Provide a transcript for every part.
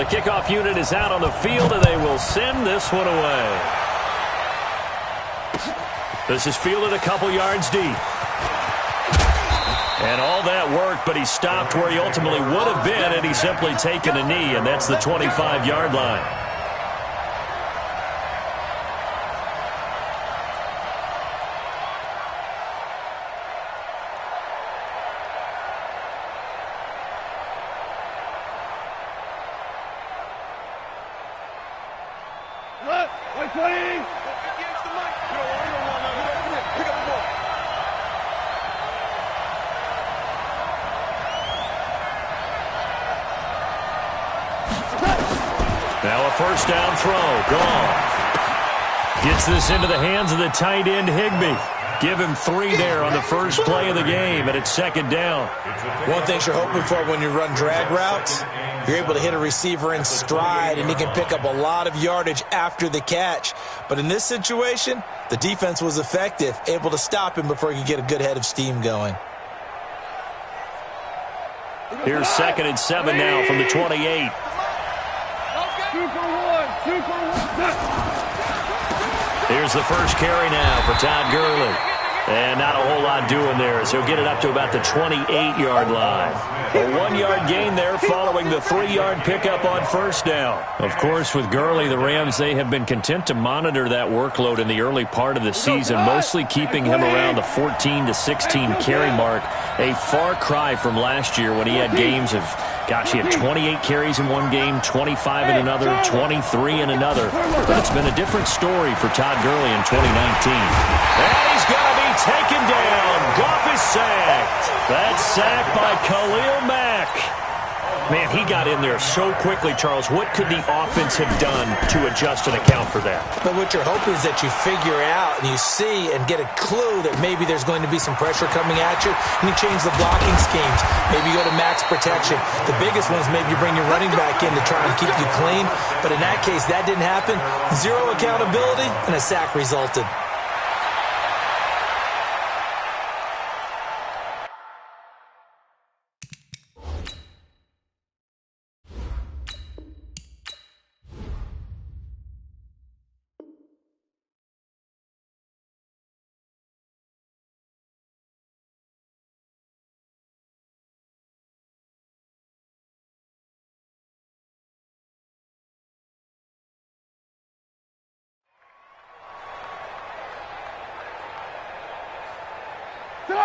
The kickoff unit is out on the field, and they will send this one away. This is fielded a couple yards deep. And all that worked, but he stopped where he ultimately would have been had he simply taken a knee, and that's the 25-yard line. Now a first down throw. Gone. Gets this into the hands of the tight end, Higbee. Give him 3 there on the first play of the game, and it's second down. One thing you're hoping for when you run drag routes, you're able to hit a receiver in stride, and he can pick up a lot of yardage after the catch. But in this situation, the defense was effective, able to stop him before he could get a good head of steam going. Here's 2nd and 7 now from the 28. 2 for 1. 2 for 1. Here's the first carry now for Todd Gurley. And not a whole lot doing there as he'll get it up to about the 28-yard line. A 1-yard gain there following the 3-yard pickup on first down. Of course, with Gurley, the Rams, they have been content to monitor that workload in the early part of the season, mostly keeping him around the 14 to 16 carry mark. A far cry from last year when he had games of, gosh, he had 28 carries in one game, 25 in another, 23 in another. But it's been a different story for Todd Gurley in 2019. And he's going to be taken down. Goff is sacked. That's sacked by Khalil Mack. Man, he got in there so quickly, Charles. What could the offense have done to adjust and account for that? But what you're hoping is that you figure out and you see and get a clue that maybe there's going to be some pressure coming at you, and you change the blocking schemes. Maybe you go to max protection. The biggest one is maybe you bring your running back in to try and keep you clean. But in that case, that didn't happen. Zero accountability, and a sack resulted.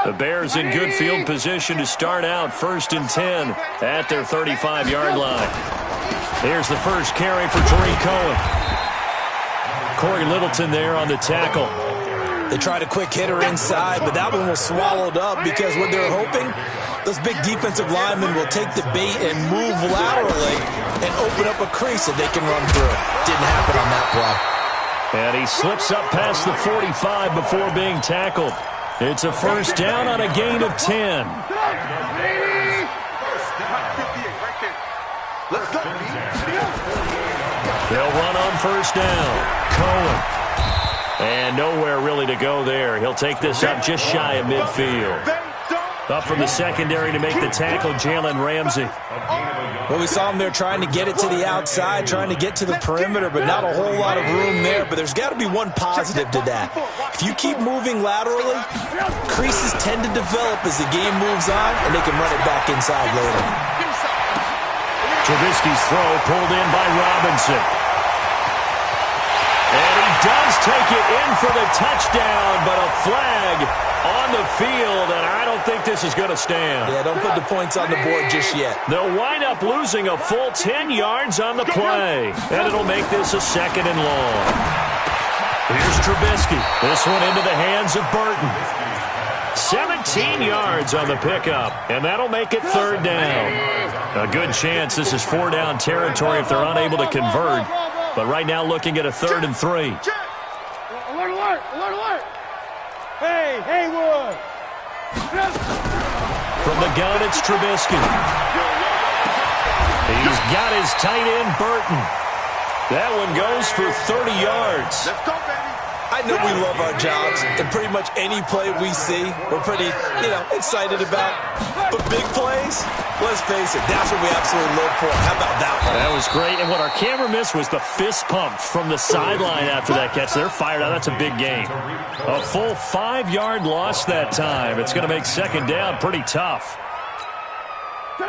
The Bears in good field position to start out 1st and 10 at their 35-yard line. Here's the first carry for Tariq Cohen. Corey Littleton there on the tackle. They tried a quick hitter inside, but that one was swallowed up because what they're hoping, those big defensive linemen will take the bait and move laterally and open up a crease that they can run through. Didn't happen on that play. And he slips up past the 45 before being tackled. It's a first down on a gain of 10. They'll run on first down. Cohen. And nowhere really to go there. He'll take this up just shy of midfield. Up from the secondary to make the tackle, Jalen Ramsey. Well, we saw him there trying to get it to the outside, trying to get to the perimeter, but not a whole lot of room there. But there's got to be one positive to that. If you keep moving laterally, creases tend to develop as the game moves on, and they can run it back inside later. Trubisky's throw pulled in by Robinson. And he does take it in for the touchdown, but a flag on the field, and I don't think this is going to stand. Yeah, don't put the points on the board just yet. They'll wind up losing a full 10 yards on the play, and it'll make this a 2nd and long. Here's Trubisky. This one into the hands of Burton. 17 yards on the pickup, and that'll make it 3rd down. A good chance this is 4-down territory if they're unable to convert, but right now looking at a 3rd and 3. Alert, alert, alert, alert. Hey, Haywood. From the gun, it's Trubisky. He's got his tight end, Burton. That one goes for 30 yards. Let's go, baby. I know we love our jobs, and pretty much any play we see, we're pretty, excited about. But big plays, Let's face it, that's what we absolutely live for. How about that one? That was great, and what our camera missed was the fist pump from the sideline after that catch. They're fired out. That's a big gain. A full 5-yard loss that time. It's going to make second down pretty tough.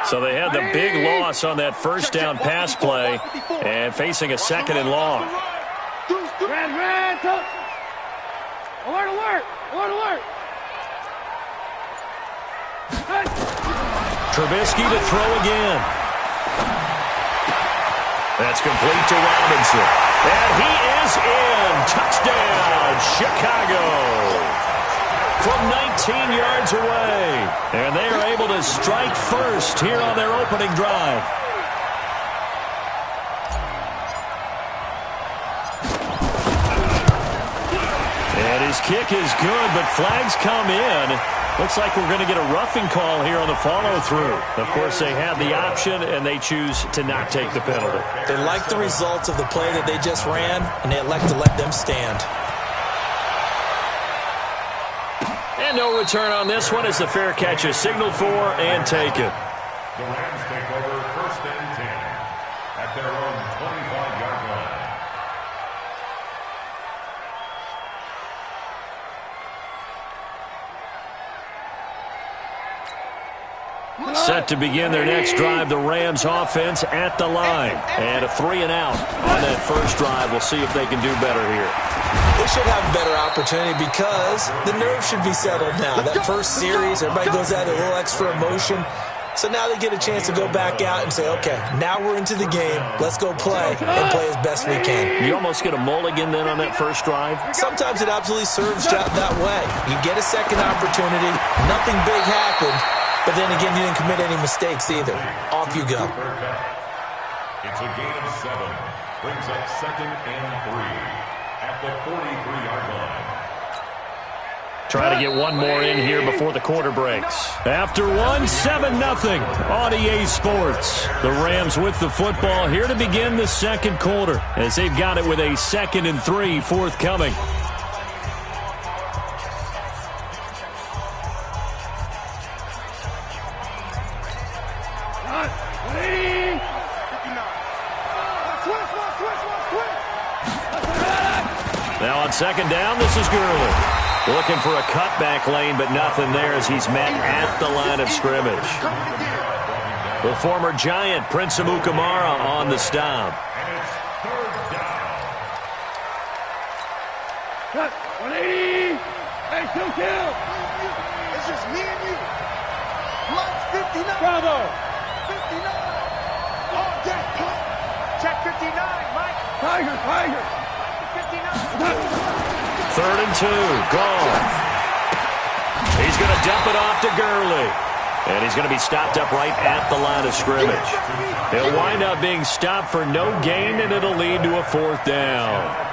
So they had the big loss on that first down pass play and facing a second and long. Red, alert, alert, alert, alert. Trubisky to throw again. That's complete to Robinson. And he is in. Touchdown, Chicago. From 19 yards away. And they are able to strike first here on their opening drive. And his kick is good, but flags come in. Looks like we're going to get a roughing call here on the follow-through. Of course, they had the option, and they choose to not take the penalty. They like the results of the play that they just ran, and they elect to let them stand. And no return on this one as the fair catch is signaled for and taken. The Rams take over first and 10 at their own 25-yard line. Set to begin their next drive, the Rams offense at the line. And a 3 and out on that first drive. We'll see if they can do better here. They should have a better opportunity because the nerves should be settled now. That first series, everybody goes out a little extra emotion. So now they get a chance to go back out and say, okay, now we're into the game. Let's go play and play as best we can. You almost get a mulligan then on that first drive? Sometimes it absolutely serves that way. You get a second opportunity. Nothing big happened. But then again, you didn't commit any mistakes either. Off you go. It's a gain of 7. Brings up second and 3 at the 43-yard line. Try to get one more in here before the quarter breaks. After one, 7-0 on EA Sports. The Rams with the football here to begin the second quarter as they've got it with a 2nd and 3 forthcoming. Now on second down, this is Gurley. Looking for a cutback lane, but nothing there as he's met at the line of scrimmage. The former Giant, Prince Amukamara, on the stop. Cut, 180. Hey, still kill. It's just me and you. Lunch 59. Bravo. 59. All day, cut. Check 59, Mike. Tiger. 59. 3rd and 2, gone. He's going to dump it off to Gurley. And he's going to be stopped up right at the line of scrimmage. He'll wind up being stopped for no gain, and it'll lead to a 4th down.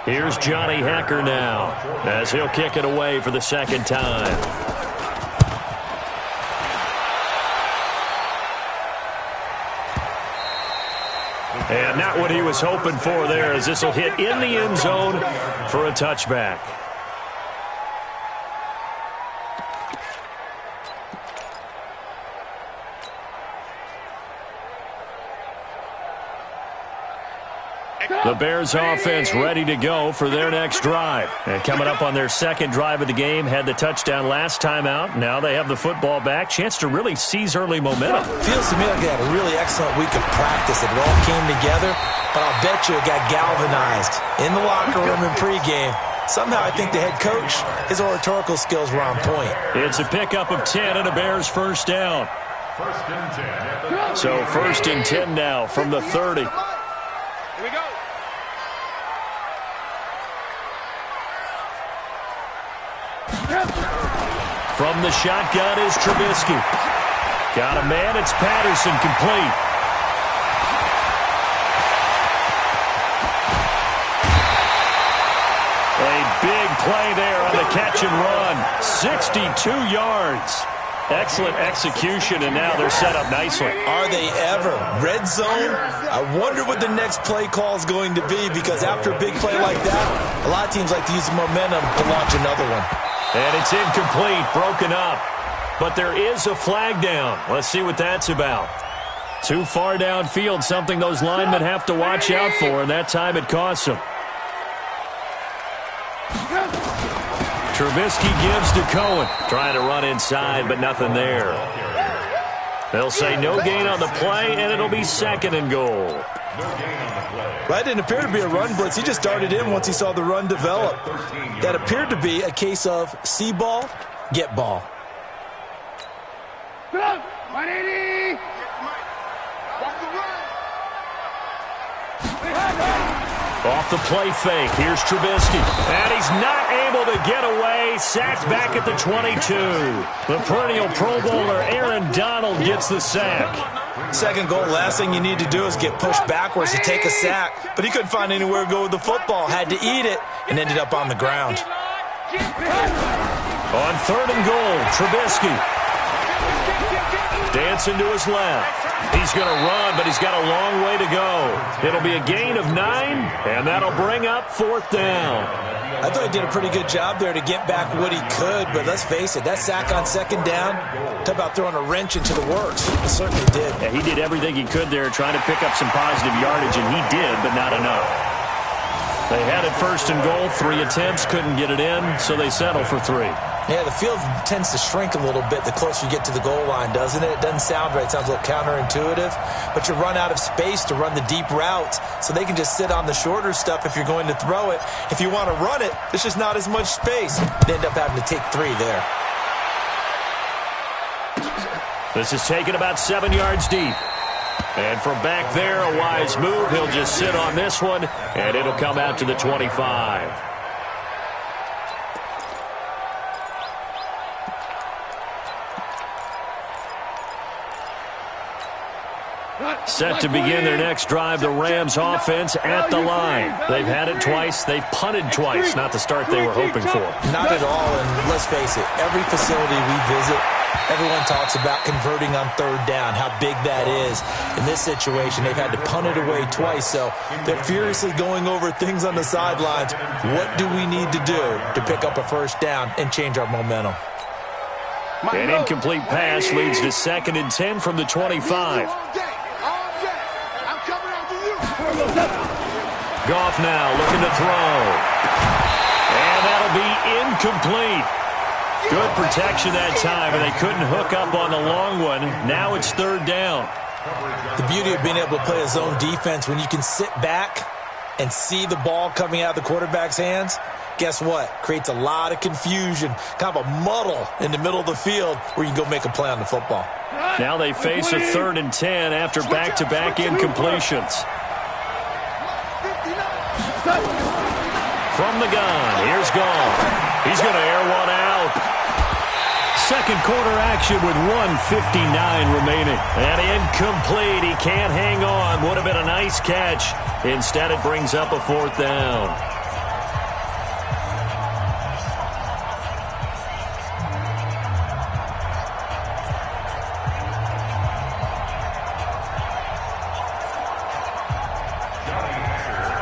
Here's Johnny Hecker now as he'll kick it away for the second time. And not what he was hoping for there as this will hit in the end zone for a touchback. The Bears offense ready to go for their next drive. And coming up on their second drive of the game, had the touchdown last time out. Now they have the football back. Chance to really seize early momentum. Feels to me like they had a really excellent week of practice. It all came together, but I'll bet you it got galvanized in the locker room in pregame. Somehow I think the head coach, his oratorical skills were on point. It's a pickup of 10 and a Bears first down. First and 10. So 1st and 10 now from the 30. Here we go. From the shotgun is Trubisky. Got a man, it's Patterson, complete. A big play there on the catch and run. 62 yards. Excellent execution, and now they're set up nicely. Are they ever? Red zone? I wonder what the next play call is going to be, because after a big play like that, a lot of teams like to use the momentum to launch another one. And it's incomplete, broken up. But there is a flag down. Let's see what that's about. Too far downfield, something those linemen have to watch out for, and that time it costs them. Trubisky gives to Cohen. Trying to run inside, but nothing there. They'll say no gain on the play, and it'll be 2nd and goal. That didn't appear to be a run blitz. He just darted in once he saw the run develop. That appeared to be a case of see ball, get ball. 180. Off the play fake. Here's Trubisky. And he's not able to get away. Sacked back at the 22. The perennial Pro Bowler Aaron Donald gets the sack. 2nd goal, last thing you need to do is get pushed backwards to take a sack. But he couldn't find anywhere to go with the football. Had to eat it and ended up on the ground. On 3rd and goal, Trubisky. Dancing to his left. He's going to run, but he's got a long way to go. It'll be a gain of 9, and that'll bring up 4th down. I thought he did a pretty good job there to get back what he could, but let's face it, that sack on 2nd down, talk about throwing a wrench into the works. It certainly did. Yeah, he did everything he could there, trying to pick up some positive yardage, and he did, but not enough. They had it 1st and goal, 3 attempts, couldn't get it in, so they settle for 3. Yeah, the field tends to shrink a little bit the closer you get to the goal line, doesn't it? It doesn't sound right. It sounds a little counterintuitive. But you run out of space to run the deep routes, so they can just sit on the shorter stuff if you're going to throw it. If you want to run it, there's just not as much space. They end up having to take 3 there. This is taken about 7 yards deep. And from back there, a wise move. He'll just sit on this one, and it'll come out to the 25. Set to begin their next drive, the Rams offense at the line. They've had it twice. They've punted twice. Not the start they were hoping for. Not at all, and let's face it, every facility we visit, everyone talks about converting on 3rd down, how big that is. In this situation, they've had to punt it away twice, so they're furiously going over things on the sidelines. What do we need to do to pick up a 1st down and change our momentum? An incomplete pass leads to 2nd and 10 from the 25. Goff now looking to throw. And that'll be incomplete. Good protection that time, and they couldn't hook up on the long one. Now it's 3rd down. The beauty of being able to play a zone defense, when you can sit back and see the ball coming out of the quarterback's hands, guess what? Creates a lot of confusion, kind of a muddle in the middle of the field where you can go make a play on the football. Now they face a 3rd and 10 after back-to-back incompletions. From the gun, here's Goff. He's going to air one out. 2nd quarter action with 1:59 remaining. And incomplete. He can't hang on. Would have been a nice catch. Instead, it brings up a 4th down.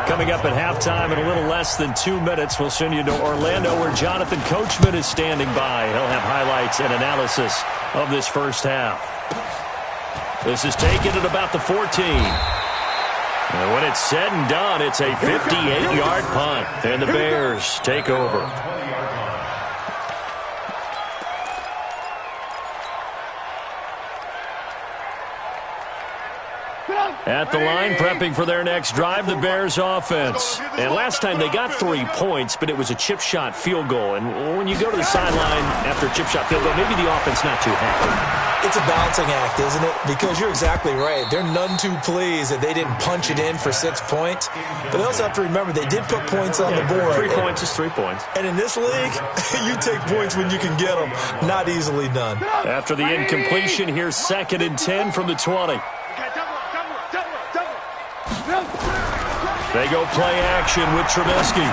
Coming up at halftime in a little less than 2 minutes, we'll send you to Orlando where Jonathan Coachman is standing by. He'll have highlights and analysis of this 1st half. This is taken at about the 14. And when it's said and done, it's a 58-yard punt. And the Bears take over. At the line, prepping for their next drive, the Bears offense. And last time they got 3 points, but it was a chip shot field goal. And when you go to the sideline after a chip shot field goal, maybe the offense not too happy. It's a balancing act, isn't it? Because you're exactly right. They're none too pleased that they didn't punch it in for 6 points. But they also have to remember they did put points on the board. 3 points is 3 points. And in this league, you take points when you can get them. Not easily done. After the incompletion, here's 2nd and 10 from the 20. They go play action with Trubisky.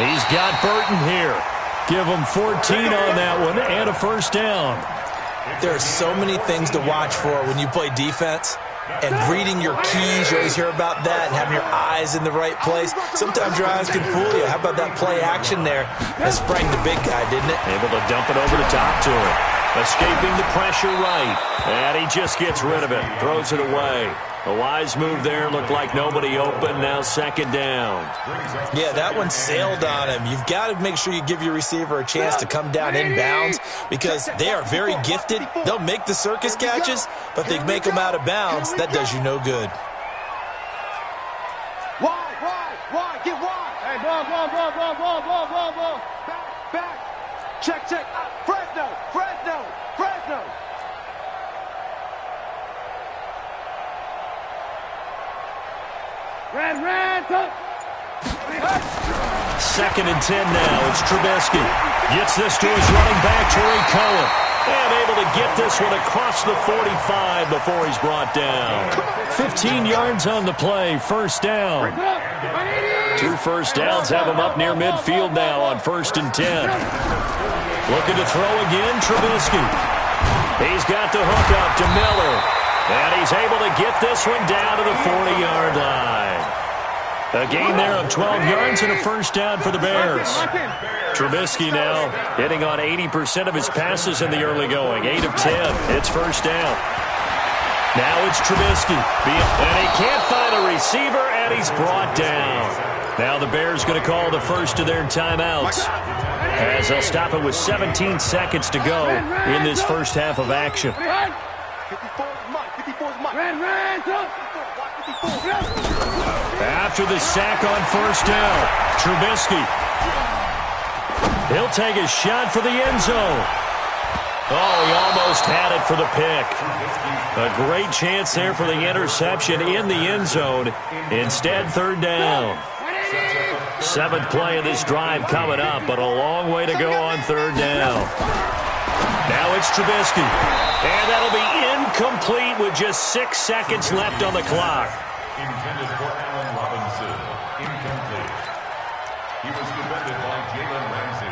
He's got Burton here. Give him 14 on that one and a 1st down. There are so many things to watch for when you play defense. And reading your keys, you always hear about that, and having your eyes in the right place. Sometimes your eyes can fool you. How about that play action there? That sprang the big guy, didn't it? Able to dump it over the top to him. Escaping the pressure right. And he just gets rid of it. Throws it away. A wise move there. Looked like nobody open. Now second down. Yeah, that one sailed on him. You've got to make sure you give your receiver a chance to come down inbounds because they are very gifted. They'll make the circus catches, but if they make them out of bounds, that does you no good. Wide, get wide. Hey, ball. Back. Check. Fresno. Red, up. Second and 10 now. It's Trubisky. Gets this to his running back, Tariq Cohen. And able to get this one across the 45 before he's brought down. 15 yards on the play. First down. 2 first downs have him up near midfield now on 1st and 10. Looking to throw again, Trubisky. He's got the hook up to Miller. And he's able to get this one down to the 40-yard line. A gain there of 12 yards and a first down for the Bears. Trubisky now hitting on 80% of his passes in the early going. 8 of 10. It's first down. Now it's Trubisky. And he can't find a receiver, and he's brought down. Now the Bears going to call the first of their timeouts, as they'll stop it with 17 seconds to go in this first half of action. After the sack on first down, Trubisky. He'll take a shot for the end zone. Oh, he almost had it for the pick. A great chance there for the interception in the end zone. Instead, third down. 7th play of this drive coming up, but a long way to go on third down. Now it's Trubisky. And that'll be incomplete with just 6 seconds left on the clock. Intended for Allen Robinson. Incomplete. He was defended by Jalen Ramsey.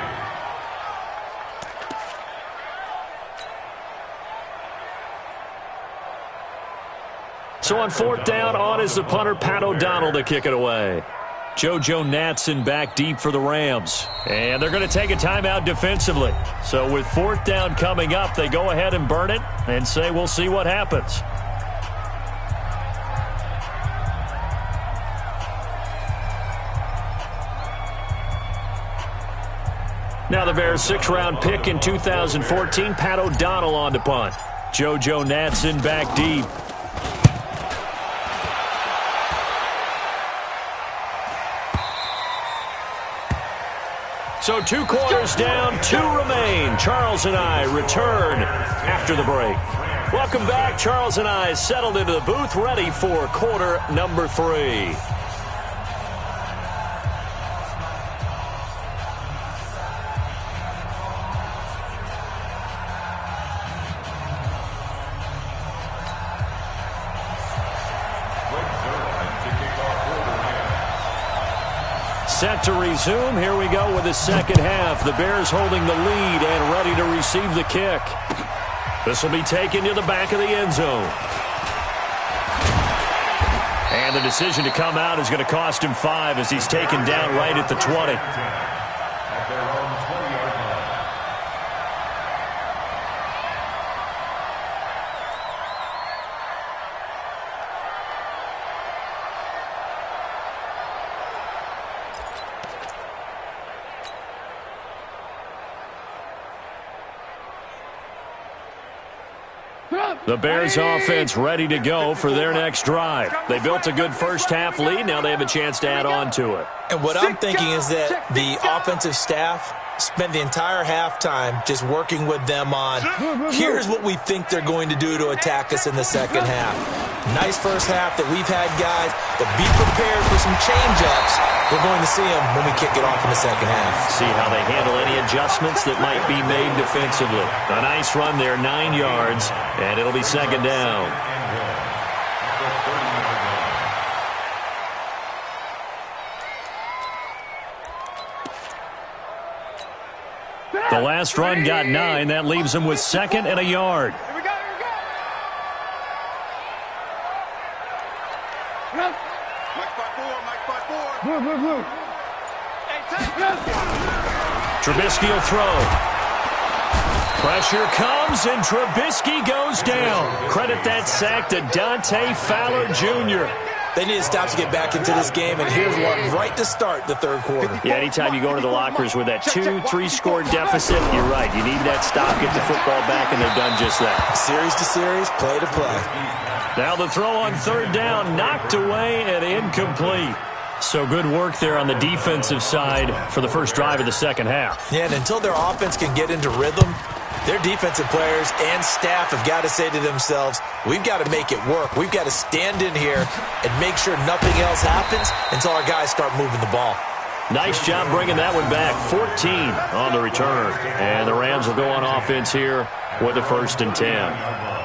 So on 4th down, on is the punter, Pat O'Donnell, to kick it away. JoJo Natson back deep for the Rams. And they're going to take a timeout defensively. So with 4th down coming up, they go ahead and burn it and say we'll see what happens. Now the Bears' 6th-round pick in 2014, Pat O'Donnell on to punt. JoJo Natson back deep. So 2 quarters down, 2 remain. Charles and I return after the break. Welcome back. Charles and I settled into the booth, ready for quarter number 3. Set to resume. Here we go with the second half. The Bears holding the lead and ready to receive the kick. This will be taken to the back of the end zone. And the decision to come out is going to cost him 5 as he's taken down right at the 20. At their own 20-yard line. The Bears offense ready to go for their next drive. They built a good first-half lead. Now they have a chance to add on to it. And what I'm thinking is that the offensive staff spent the entire halftime just working with them on, here's what we think they're going to do to attack us in the second half. Nice first half that we've had, guys, but be prepared for some change-ups. We're going to see them when we kick it off in the second half. See how they handle any adjustments that might be made defensively. A nice run there, 9 yards, and it'll be second down. The last run got 9. That leaves him with 2nd and a yard. Here we go. Mike 5-4. Blue. Hey, take. Trubisky will throw. Pressure comes, and Trubisky goes down. Credit that sack to Dante Fowler Jr. They need to stop to get back into this game, and here's one right to start the third quarter. Yeah, anytime you go into the lockers with that 2-3 score deficit, you're right. You need that stop, get the football back, and they've done just that. Series to series, play to play. Now the throw on 3rd down, knocked away and incomplete. So good work there on the defensive side for the first drive of the second half. Yeah, and until their offense can get into rhythm, their defensive players and staff have got to say to themselves, we've got to make it work. We've got to stand in here and make sure nothing else happens until our guys start moving the ball. Nice job bringing that one back. 14 on the return. And the Rams will go on offense here with a 1st and 10.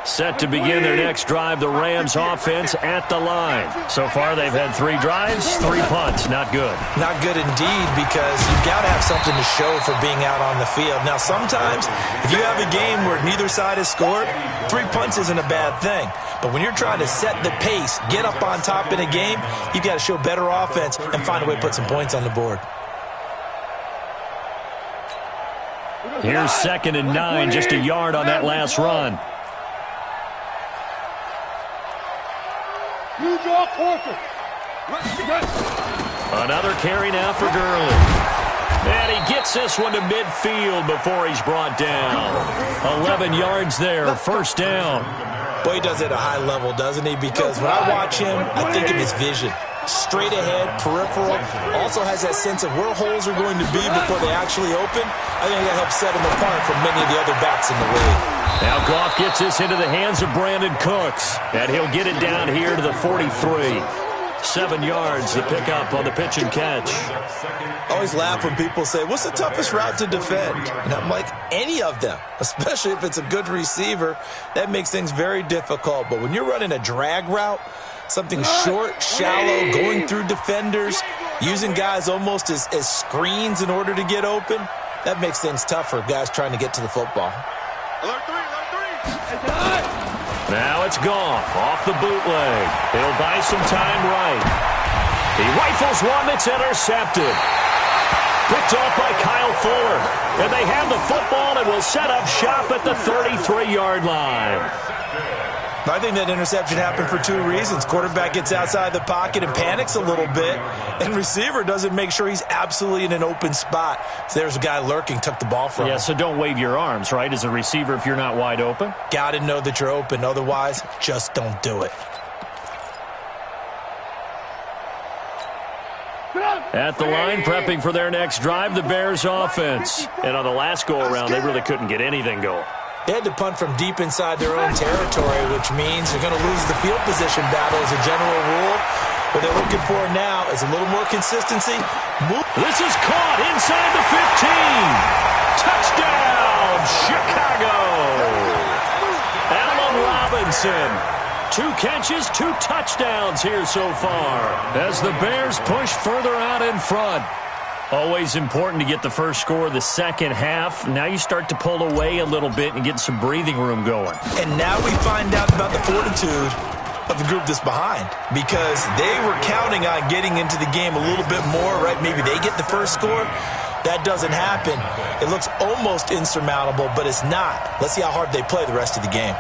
Set to begin their next drive, the Rams offense at the line. So far, they've had 3 drives, 3 punts. Not good. Not good indeed, because you've got to have something to show for being out on the field. Now, sometimes, if you have a game where neither side has scored, 3 punts isn't a bad thing. But when you're trying to set the pace, get up on top in a game, you've got to show better offense and find a way to put some points on the board. Here's 2nd and 9, just a yard on that last run. Another carry now for Gurley. And he gets this one to midfield before he's brought down. 11 yards there, 1st down. Boy, he does it at a high level, doesn't he? Because when I watch him, I think of his vision. Straight ahead, peripheral. Also has that sense of where holes are going to be before they actually open. I think that helps set him apart from many of the other backs in the league. Now Goff gets this into the hands of Brandon Cooks. And he'll get it down here to the 43. 7 yards to pick up on the pitch and catch. I always laugh when people say, what's the toughest route to defend? And I'm like, any of them, especially if it's a good receiver. That makes things very difficult. But when you're running a drag route, something short, shallow, going through defenders, using guys almost as screens in order to get open, that makes things tough for guys trying to get to the football. Alert 3. Now it's Goff off the bootleg. He'll buy some time right. He rifles one that's intercepted. Picked off by Kyle Fuller. And they have the football and will set up shop at the 33-yard line. I think that interception happened for 2 reasons. Quarterback gets outside the pocket and panics a little bit, and receiver doesn't make sure he's absolutely in an open spot. So there's a guy lurking, took the ball from him. Yeah, so don't wave your arms, right, as a receiver if you're not wide open? Got to know that you're open. Otherwise, just don't do it. At the line, prepping for their next drive, the Bears offense. And on the last go-around, they really couldn't get anything going. They had to punt from deep inside their own territory, which means they're going to lose the field position battle as a general rule. What they're looking for now is a little more consistency. This is caught inside the 15. Touchdown, Chicago. Allen Robinson. 2 catches, 2 touchdowns here so far as the Bears push further out in front. Always important to get the first score of the second half. Now you start to pull away a little bit and get some breathing room going. And now we find out about the fortitude of the group that's behind, because they were counting on getting into the game a little bit more, right? Maybe they get the first score. That doesn't happen. It looks almost insurmountable, but it's not. Let's see how hard they play the rest of the game.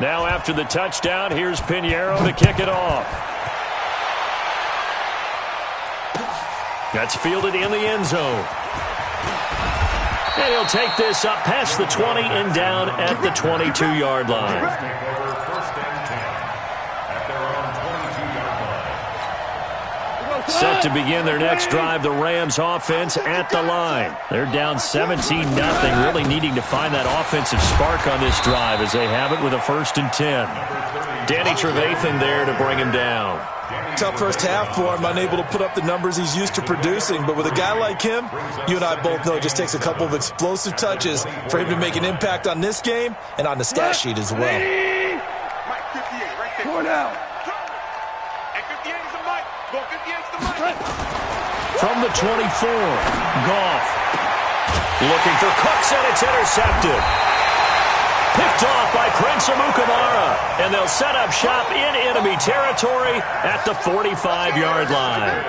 Now after the touchdown, here's Pinheiro to kick it off. That's fielded in the end zone. And he'll take this up past the 20 and down at the 22-yard line. Set to begin their next drive, the Rams offense at the line. They're down 17-0, really needing to find that offensive spark on this drive as they have it with a 1st and 10. Danny Trevathan there to bring him down. Tough first half for him, unable to put up the numbers he's used to producing. But with a guy like him, you and I both know it just takes a couple of explosive touches for him to make an impact on this game and on the stat sheet as well. From the 24, Goff. Looking for Cooks, and it's intercepted. Picked off by Prince Amukamara, and they'll set up shop in enemy territory at the 45-yard line.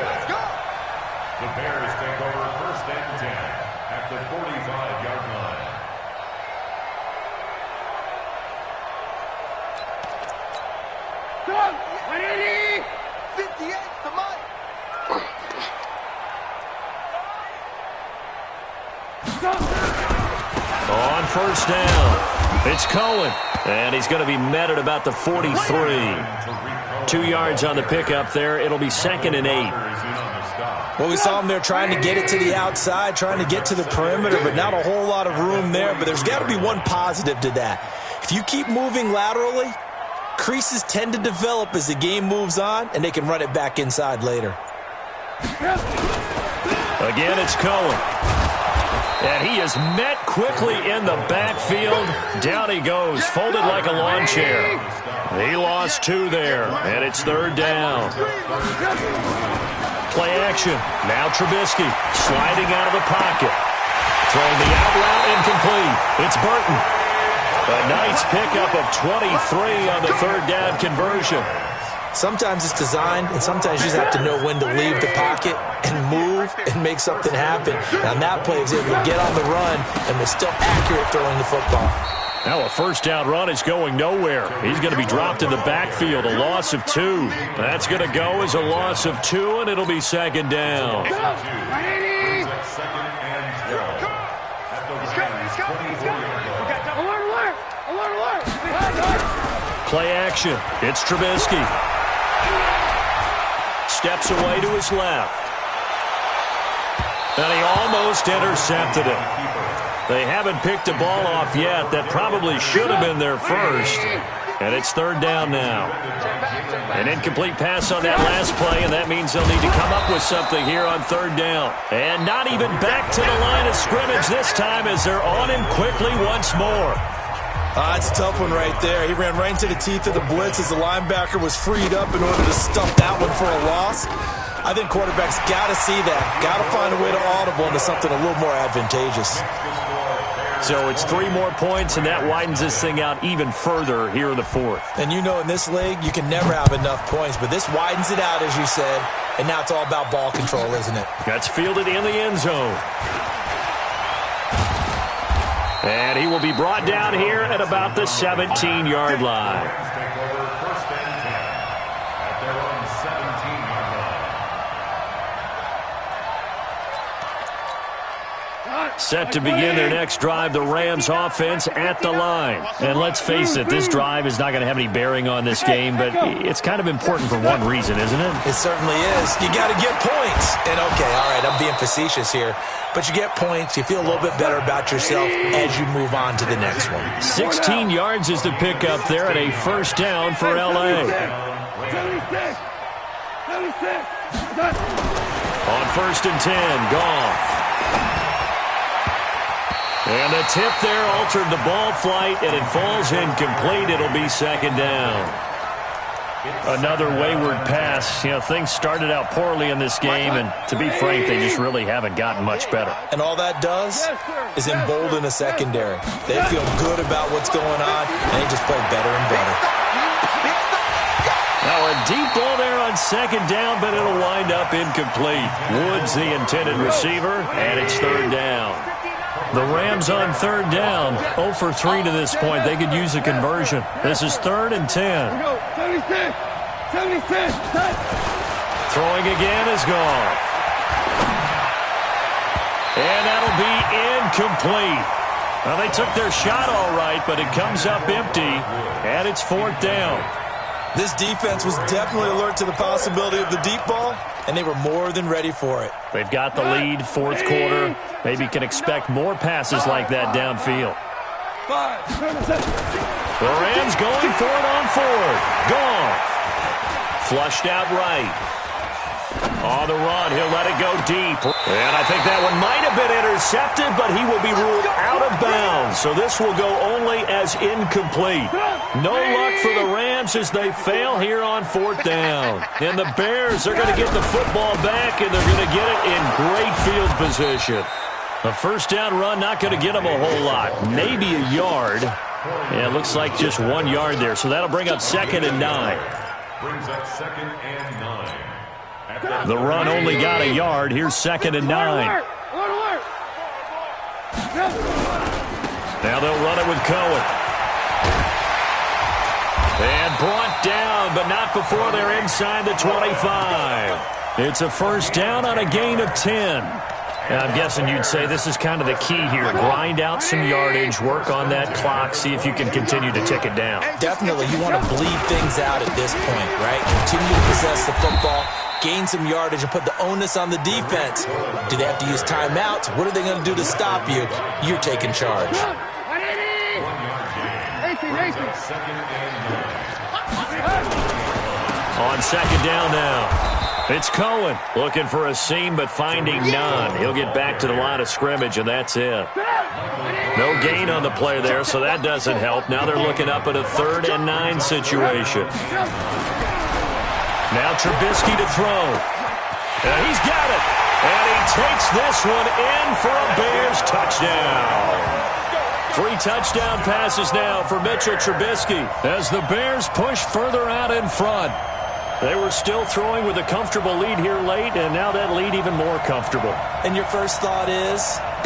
The Bears take over 1st and 10 at the 45-yard line. Go! 180! 58 to Mike! On 1st down. It's Cohen, and he's going to be met at about the 43. 2 yards on the pickup there. It'll be 2nd and 8. Well, we saw him there trying to get it to the outside, trying to get to the perimeter, but not a whole lot of room there. But there's got to be one positive to that. If you keep moving laterally, creases tend to develop as the game moves on, and they can run it back inside later. Again, it's Cohen. And he is met quickly in the backfield. Down he goes, folded like a lawn chair. He lost 2 there, and it's 3rd down. Play action. Now Trubisky sliding out of the pocket. Throwing the out route incomplete. It's Burton. A nice pickup of 23 on the 3rd down conversion. Sometimes it's designed, and sometimes you just have to know when to leave the pocket and move and make something happen. And on that play, he was able to get on the run and was still accurate throwing the football. Now a 1st down run is going nowhere. He's going to be dropped in the backfield, a loss of 2. That's going to go as a loss of 2, and it'll be 2nd down. Play action. It's Trubisky. Steps away to his left. And he almost intercepted it. They haven't picked a ball off yet. That probably should have been their first. And it's 3rd down now. An incomplete pass on that last play, and that means they'll need to come up with something here on 3rd down. And not even back to the line of scrimmage this time as they're on him quickly once more. It's a tough one right there. He ran right into the teeth of the blitz as the linebacker was freed up in order to stuff that one for a loss. I think quarterbacks got to see that. Got to find a way to audible into something a little more advantageous. So it's 3 more points, and that widens this thing out even further here in the 4th. And you know in this league, you can never have enough points, but this widens it out, as you said, and now it's all about ball control, isn't it? That's fielded in the end zone. And he will be brought down here at about the 17-yard line. Set to begin their next drive, the Rams offense at the line. And let's face it, this drive is not going to have any bearing on this game, but it's kind of important for one reason, isn't it? It certainly is. You got to get points. And okay, all right, I'm being facetious here, but you get points, you feel a little bit better about yourself as you move on to the next one. 16 yards is the pickup there at a 1st down for L.A. On 1st and 10, Goff. And the tip there altered the ball flight, and it falls incomplete. It'll be 2nd down. Another wayward pass. You know, things started out poorly in this game, and to be frank, they just really haven't gotten much better. And all that does is embolden a secondary. They feel good about what's going on, and they just play better and better. Now a deep ball there on 2nd down, but it'll wind up incomplete. Woods the intended receiver, and it's 3rd down. The Rams on 3rd down, 0 for 3 to this point. They could use a conversion. This is 3rd and 10. 76. Throwing again is Goff. And that'll be incomplete. Well, they took their shot all right, but it comes up empty, and it's 4th down. This defense was definitely alert to the possibility of the deep ball, and they were more than ready for it. They've got the lead, fourth quarter. Maybe can expect more passes like that downfield. The Rams going for it on fourth. Gone. Flushed out right. On the run, he'll let it go deep. And I think that one might have been intercepted, but he will be ruled out of bounds. So this will go only as incomplete. No luck for the Rams as they fail here on fourth down. And the Bears are going to get the football back, and they're going to get it in great field position. A first down run not going to get them a whole lot. Maybe a yard. Yeah, it looks like just 1 yard there. So that'll bring up 2nd and 9. Brings up 2nd and 9. The run only got a yard. Here's 2nd and 9. Now they'll run it with Cohen. And brought down, but not before they're inside the 25. It's a first down on a gain of 10. I'm guessing you'd say this is kind of the key here. Grind out some yardage, work on that clock, see if you can continue to tick it down. Definitely, you want to bleed things out at this point, right? Continue to possess the football, gain some yardage, and put the onus on the defense. Do they have to use timeouts? What are they going to do to stop you? You're taking charge. On 2nd down now. It's Cohen looking for a seam but finding none. He'll get back to the line of scrimmage, and that's it. No gain on the play there, so that doesn't help. Now they're looking up at a 3rd and 9 situation. Now Trubisky to throw. And he's got it. And he takes this one in for a Bears touchdown. 3 touchdown passes now for Mitchell Trubisky as the Bears push further out in front. They were still throwing with a comfortable lead here late, and now that lead even more comfortable. And your first thought is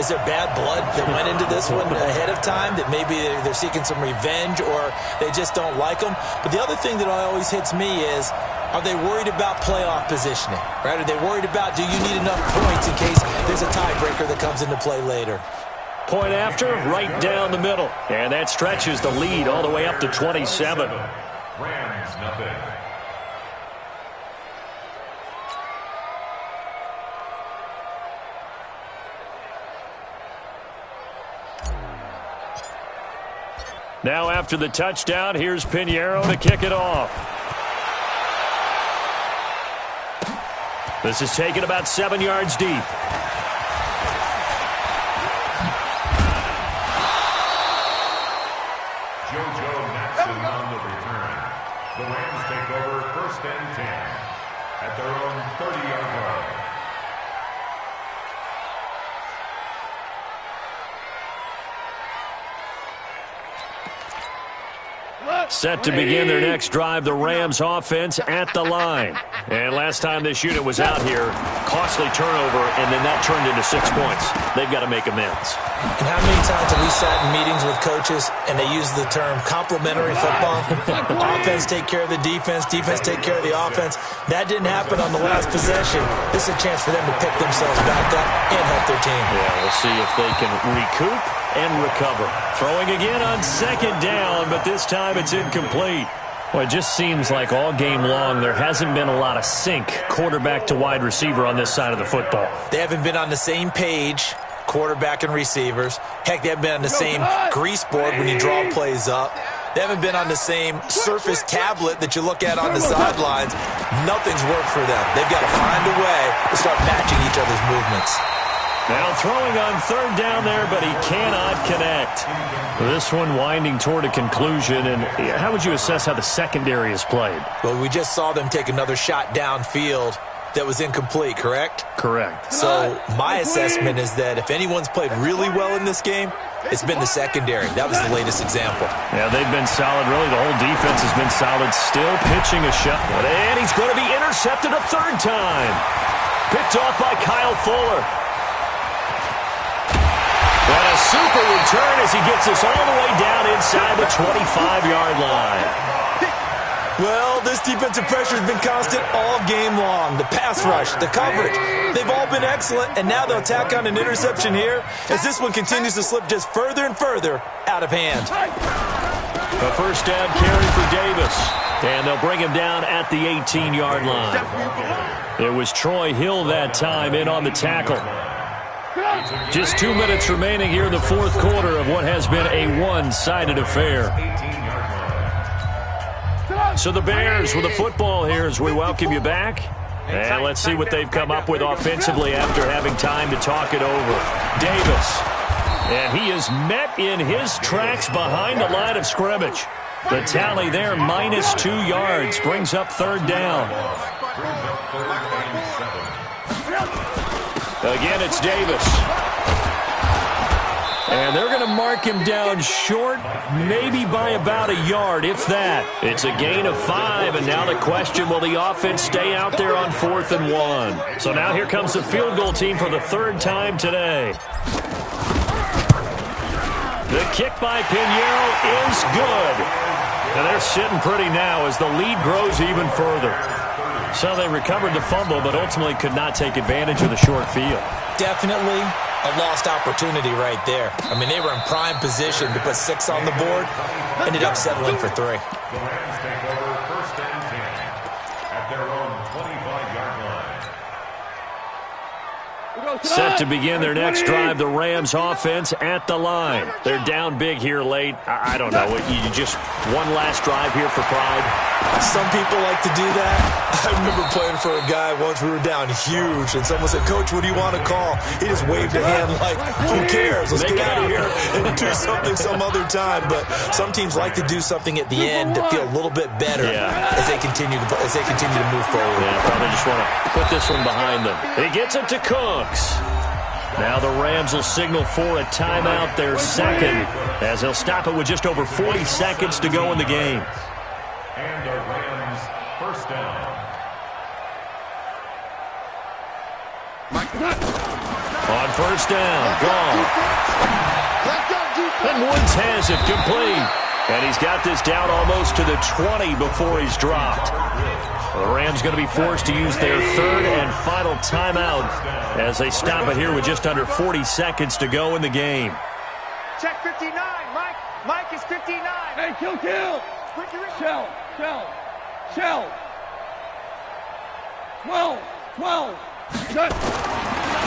there bad blood that went into this one ahead of time, that maybe they're seeking some revenge or they just don't like them? But the other thing that always hits me is, are they worried about playoff positioning? Right? Are they worried about, do you need enough points in case there's a tiebreaker that comes into play later? Point after, right down the middle. And that stretches the lead all the way up to 27. Rams, nothing. Now after the touchdown, here's Pinheiro to kick it off. This is taken about 7 yards deep. On the return. The Rams take over 1st and 10 at their own 30-yard line. Set to begin their next drive, the Rams offense at the line. And last time this unit was out here, costly turnover, and then that turned into 6 points. They've got to make amends. And how many times have we sat in meetings with coaches and they use the term complementary football? Offense take care of the defense, defense take care of the offense. That didn't happen on the last possession. This is a chance for them to pick themselves back up and help their team. Yeah, we'll see if they can recoup and recover. Throwing again on 2nd down, but this time it's incomplete. Well, it just seems like all game long there hasn't been a lot of sync quarterback to wide receiver on this side of the football. They haven't been on the same page, quarterback and receivers. Heck, they haven't been on the same grease board when you draw plays up. They haven't been on the same surface tablet that you look at on the sidelines. Nothing's worked for them. They've got to find a way to start matching each other's movements. Now throwing on 3rd down there, but he cannot connect. This one winding toward a conclusion, and how would you assess how the secondary is played? Well, we just saw them take another shot downfield that was incomplete, correct? Correct. So my assessment is that if anyone's played really well in this game, it's been the secondary. That was the latest example. Yeah, they've been solid. Really, the whole defense has been solid. Still pitching a shot. And he's going to be intercepted a 3rd time. Picked off by Kyle Fuller. And a super return as he gets us all the way down inside the 25-yard line. Well, this defensive pressure has been constant all game long. The pass rush, the coverage, they've all been excellent, and now they'll tack on an interception here as this one continues to slip just further and further out of hand. A first down carry for Davis. And they'll bring him down at the 18-yard line. It was Troy Hill that time in on the tackle. Just 2 minutes remaining here in the fourth quarter of what has been a one-sided affair. So the Bears with the football here as we welcome you back. And let's see what they've come up with offensively after having time to talk it over. Davis. And he is met in his tracks behind the line of scrimmage. The tally there, -2 yards, brings up third down. Again, it's Davis. And they're going to mark him down short, maybe by about a yard, if that. It's a gain of 5, and now the question, will the offense stay out there on 4th and 1? So now here comes the field goal team for the third time today. The kick by Pinheiro is good. And they're sitting pretty now as the lead grows even further. So they recovered the fumble, but ultimately could not take advantage of the short field. Definitely a lost opportunity right there. I mean, they were in prime position to put 6 on the board. Ended up settling for 3. The Rams take over first and 10 at their own 25-yard line. Set to begin their next drive, the Rams offense at the line. They're down big here late. I don't know. You just one last drive here for pride? Some people like to do that. I remember playing for a guy once. We were down huge, and someone said, "Coach, what do you want to call?" He just waved a hand like, "Who cares? Let's get out of here and do something some other time." But some teams like to do something at the end to feel a little bit better as they continue to move forward. Yeah, probably just want to put this one behind them. He gets it to Cooks. Now the Rams will signal for a timeout, their second, as they'll stop it with just over 40 seconds to go in the game. And the Rams first down. On first down, gone. And Woods has it complete. And he's got this down almost to the 20 before he's dropped. The Rams going to be forced to use their third and final timeout as they stop it here with just under 40 seconds to go in the game. Check 59. Mike is 59. Hey, kill. Shell. 12. Shut.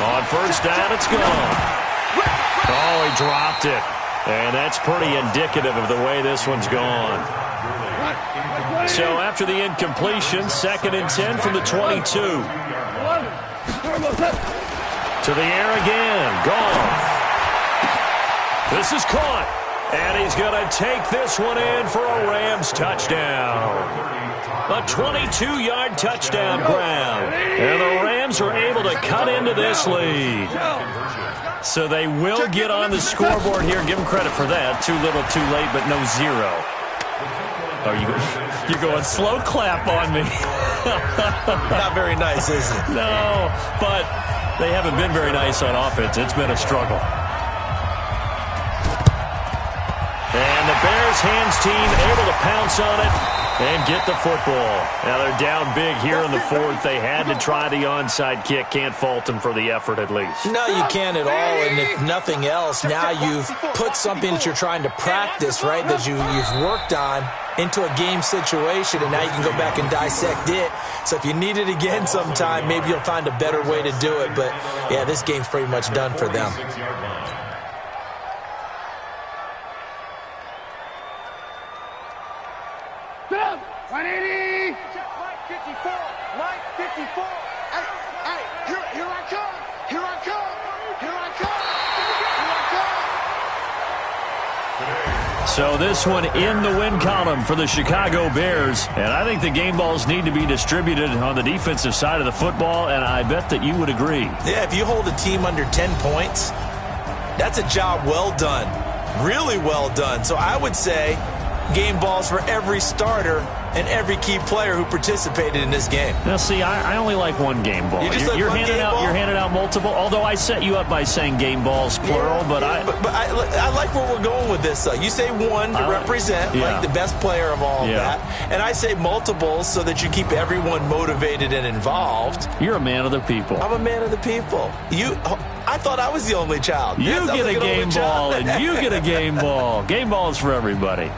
On first down, it's gone. Oh, he dropped it. And that's pretty indicative of the way this one's gone. So after the incompletion, 2nd and 10 from the 22. To the air again. Gone. This is caught. And he's going to take this one in for a Rams touchdown. A 22-yard touchdown grab. And the Rams are able to cut into this lead. So they will get on the scoreboard here. Give them credit for that. Too little, too late, but no 0. Oh, you're going slow clap on me. Not very nice, is it? No, but they haven't been very nice on offense. It's been a struggle. And the Bears hands team able to pounce on it and get the football. Now they're down big here in the fourth. They had to try the onside kick. Can't fault them for the effort at least. No, you can't at all. And if nothing else, now you've put something that you're trying to practice, right, that you've worked on into a game situation, and now you can go back and dissect it. So if you need it again sometime, maybe you'll find a better way to do it. But, yeah, this game's pretty much done for them. Stop. 180. Mike 54. Mike 54. Hey, here I come. So this one in the win column for the Chicago Bears. And I think the game balls need to be distributed on the defensive side of the football, and I bet that you would agree. Yeah, if you hold a team under 10 points, that's a job well done. Really well done. So I would say game balls for every starter and every key player who participated in this game. Now, see, I only like one game ball. You're handing out multiple, although I set you up by saying game balls, plural, but I like where we're going with this. You say one to represent, like the best player of all of that, and I say multiples so that you keep everyone motivated and involved. You're a man of the people. I'm a man of the people. I thought I was the only child. You get a game ball, and you get a game ball. Game balls for everybody.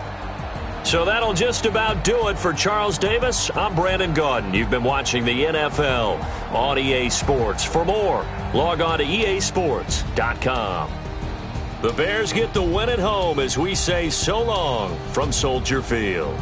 So that'll just about do it for Charles Davis. I'm Brandon Gaudin. You've been watching the NFL on EA Sports. For more, log on to easports.com. The Bears get the win at home as we say so long from Soldier Field.